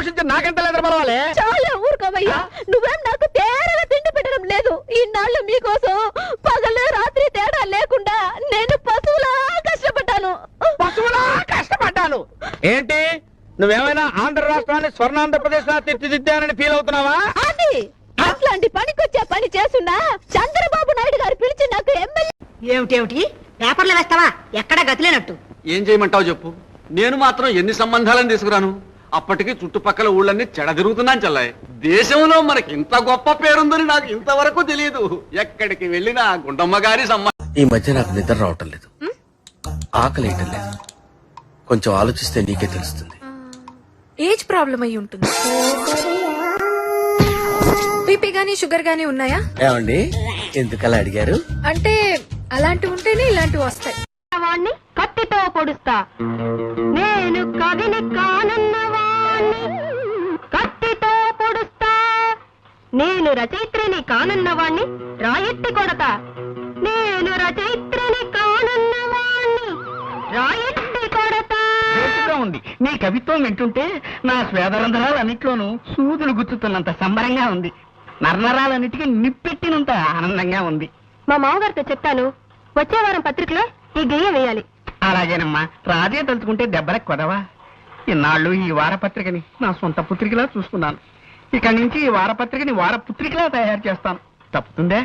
పోషించి నాకెంత లేదా పర్వాలే. చాలా ఊరుకోవయ్యా, నువ్వేం నాకు తేరగా తిండి పెట్టడం లేదు. ఇన్నాళ్ళు మీకోసం పగలు రాత్రి తేడా లేకుండా నేను పశువులా కష్టపడ్డాను. ఏంటి నువ్వేమైనా ఆంధ్ర రాష్ట్రాన్ని స్వర్ణాంధ్రప్రదేశ్ లా తీర్చిదిద్దానని ఫీల్ అవుతున్నావా? అది అట్లాంటి పనికొచ్చే పని చేస్తున్నా చంద్రబాబు నాయుడు గారు పిలిచి నాకు ఎమ్మెల్యే. ఏమిటేమిటి పేపర్లు వేస్తావా? ఎక్కడా గతిలేనట్టు. ఏం చేయమంటావు చెప్పు. నేను మాత్రం ఎన్ని సంబంధాలను తీసుకురాను. అప్పటికి చుట్టుపక్కల ఊళ్ళన్నీ చెడ తిరుగుతున్నాను చల్లాయి. దేశంలో మనకి ఇంత గొప్ప పేరుందని నాకు ఇంతవరకు తెలియదు. ఎక్కడికి వెళ్ళినా గుండమ్మ గారి ఈ మధ్య నాకు నిద్ర రావటం లేదు, ఆకలి వేయటం లేదు. కొంచెం ఆలోచిస్తే నీకే తెలుస్తుంది. ఏజ్ ప్రాబ్లం అయి ఉంటుంది. బీపీ గానీ షుగర్ గానీ ఉన్నాయా? ఏమండి ఎందుకలా అడిగారు? అంటే అలాంటివి ఉంటేనే ఇలాంటివి వస్తాయి. వాణ్ణి కత్తితో పొడుస్తా, నేను కవిని కానున్నవాణ్ణి కత్తితో పొడుస్తా, నేను రచయిత్రిని కానున్నవాణ్ణి రాయెత్తి కొడతా, నేను రచయిత్రిని కానున్నవాణ్ణి రాయెత్తి కొడతా. ఉంది నీ కవిత్వం వింటుంటే నా స్వేదరంధ్రాలన్నిట్లోనూ సూదులు గుచ్చుతున్నంత సంబరంగా ఉంది. నర్నరాలన్నిటికీ నిప్పెట్టినంత ఆనందంగా ఉంది. మా మామగారితో చెప్తాను, వచ్చే వారం పత్రికలో ఈ గెయ్యం వేయాలి. అలాగేనమ్మా, రాజే తలుచుకుంటే దెబ్బలకు కొదవా. ఇన్నాళ్ళు ఈ వారపత్రికని నా సొంత పుత్రికలా చూసుకున్నాను. ఇక నుంచి ఈ వారపత్రికని వారపుత్రికలా తయారు చేస్తాను. తప్పుతుందే?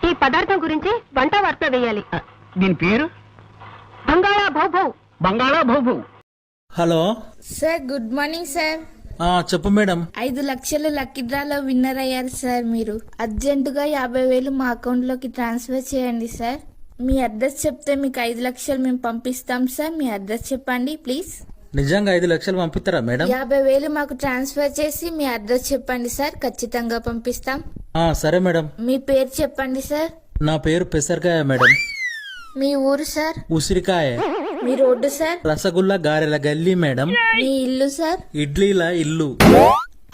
ఈ పదార్థం గురించి వంట వార్త వేయాలి. దీని పేరు బంగాళా భౌభౌ. బంగాళా భౌభౌ. Hello sir, good morning sir. చెప్పు మేడం. 5 లక్షలు లక్కీ డ్రాలో విన్నర్ అయ్యారు సార్. మీరు అర్జెంటుగా 50,000 మా అకౌంట్ లోకి ట్రాన్స్ఫర్ చేయండి సార్. మీ అడ్రస్ చెప్తే మీకు 5 లక్షలు మేము పంపిస్తాం సార్. మీ అడ్రస్ చెప్పండి ప్లీజ్. నిజంగా 5 లక్షలు పంపిస్తారా మేడం? 50,000 మాకు ట్రాన్స్ఫర్ చేసి మీ అడ్రస్ చెప్పండి సార్, ఖచ్చితంగా పంపిస్తాం. సరే మేడం. మీ పేరు చెప్పండి సార్. నా పేరు పెసరకాయ మేడం. మీ ఊరు సార్? ఉసిరికాయ. మీ రోడ్డు సార్? రసగుల్లా గారెల గల్లీ మేడం. మీ ఇల్లు సార్? ఇడ్లీల ఇల్లు.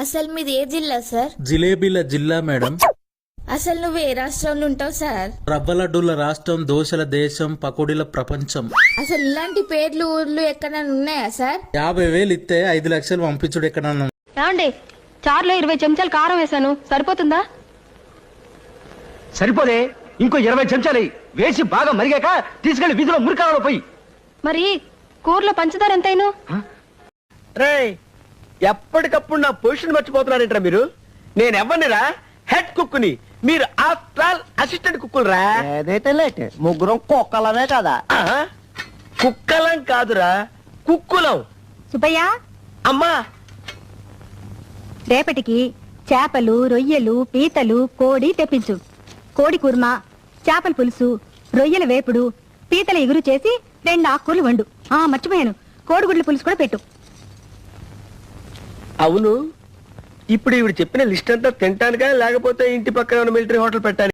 అసలు మీది ఏ జిల్లా సార్? జిలేబీల జిల్లా మేడం. అసలు నువ్వు ఏ రాష్ట్రంలో ఉంటావు సార్? రవ్వ లడ్డూల రాష్ట్రం, దోశల దేశం, పకోడీల ప్రపంచం. అసలు ఇలాంటి పేర్లు ఊర్లు ఎక్కడైనా ఉన్నాయా సార్? 50,000 ఇస్తే 5 లక్షలు పంపించుడు ఎక్కడన్నా. ఏమండి, చారులో 20 చెంచాలు కారం వేసాను, సరిపోతుందా? సరిపోదే, ఇంకో 20 చెంచాలు వేసి బాగా మరిగాక తీసుకెళ్లి వీధిలో మురికాలలో పోయి. మరి కూరలో పంచదార ఎంతైనా? రే, ఎప్పటికప్పుడు నా పొజిషన్ మర్చిపోతున్నారేంట్రా మీరు? నేను ఎవరినిరా? హెడ్ కుక్కుని. మీరు ఆఫ్టర్ ఆల్ అసిస్టెంట్ కుక్కులరా. ఏదైతే లేట్ ముగ్గురం కుక్కలమే కదా. కుక్కలం కాదురా, కుక్కులం. సుబ్బయ్య, అమ్మా, రేపటికి చేపలు, రొయ్యలు, పీతలు, కోడి తెప్పించు. కోడి కూర్మ, చేపల పులుసు, రొయ్యల వేపుడు, పీతల ఎగురు చేసి 2 ఆకుకూరలు వండు. మర్చిపోయాను, కోడిగుడ్ల పులుసు కూడా పెట్టు. అవును, ఇప్పుడు ఈవిడ చెప్పిన లిస్ట్ అంతా తింటానుగా, లేకపోతే ఇంటి పక్కన మిలిటరీ హోటల్ పెట్టాను?